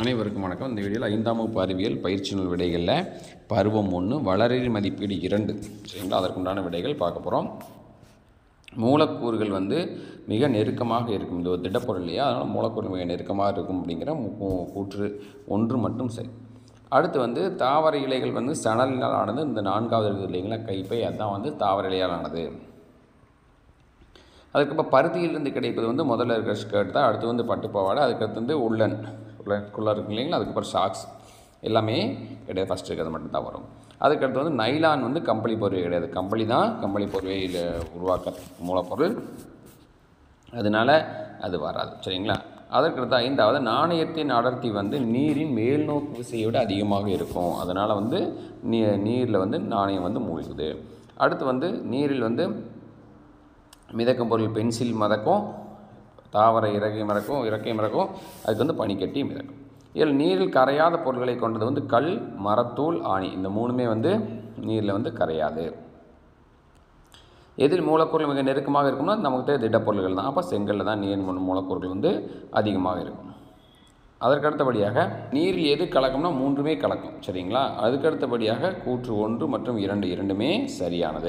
அனைவருக்கும் வணக்கம். இந்த வீடியோவில் 5ஆம் வகுப்பு அறிவியல் பயிற்சி நூல் விடைகளில் பருவம் 1 வளரல் மதிப்பீடு 2 சரிங்களா, அதற்குண்டான விடைகள் பார்க்க போகிறோம். மூலக்கூறுகள் மிக நெருக்கமாக இருக்கும். இது ஒரு திடப்பொருள் இல்லையா, அதனால் மூலக்கூறுகள் மிக நெருக்கமாக இருக்கும் அப்படிங்கிற கூற்று 1 மட்டும் சரி. அடுத்து தாவர இலைகள் சணலினால் ஆனது. இந்த 4வது இருக்குது இல்லைங்களா, கைப்பை, அதுதான் தாவர இலையால் ஆனது. அதுக்கப்புறம் பருத்தியிலிருந்து கிடைப்பது முதல்ல இருக்கிற ஸ்கர்ட் தான். அடுத்து பட்டுப்பாவாடை, அதுக்கடுத்து உள்ளக்குள்ளே இருக்கு இல்லைங்களா, அதுக்கப்புறம் ஷாக்ஸ் எல்லாமே கிடையாது. ஃபஸ்ட்டு இருக்கிறது மட்டும்தான் வரும். அதுக்கடுத்து நைலான் கம்பளி போர்வை கிடையாது. கம்பளி தான் கம்பளி போர்வையில் உருவாக்க மூலப்பொருள், அதனால் அது வராது சரிங்களா. அதற்கடுத்து 5வது நாணயத்தின் அடர்த்தி நீரின் மேல்நோக்கு விசையை விட அதிகமாக இருக்கும். அதனால் நீரில் நாணயம் மூழ்குது. அடுத்து நீரில் மிதக்கும் பொருள் பென்சில் மிதக்கும், தாவர இறக்கை மிதக்கும், அதுக்கு பனிக்கட்டி மிதக்கும். இதில் நீரில் கரையாத பொருட்களை கொண்டது கல், மரத்தூள், ஆணி. இந்த மூணுமே நீரில் கரையாது. எதில் மூலக்கூறுகள் மிக நெருக்கமாக இருக்கும்னா நமக்கு தெரியும் திடப்பொருள்கள் தான். அப்போ செங்கல்ல தான் நீர் மூலக்கூறுகள் அதிகமாக இருக்கும். அதற்கடுத்தபடியாக நீரில் எது கலக்கும்னா 3மே கலக்கும் சரிங்களா. அதுக்கடுத்தபடியாக கூற்று 1 மற்றும் 2 இரண்டுமே சரியானது.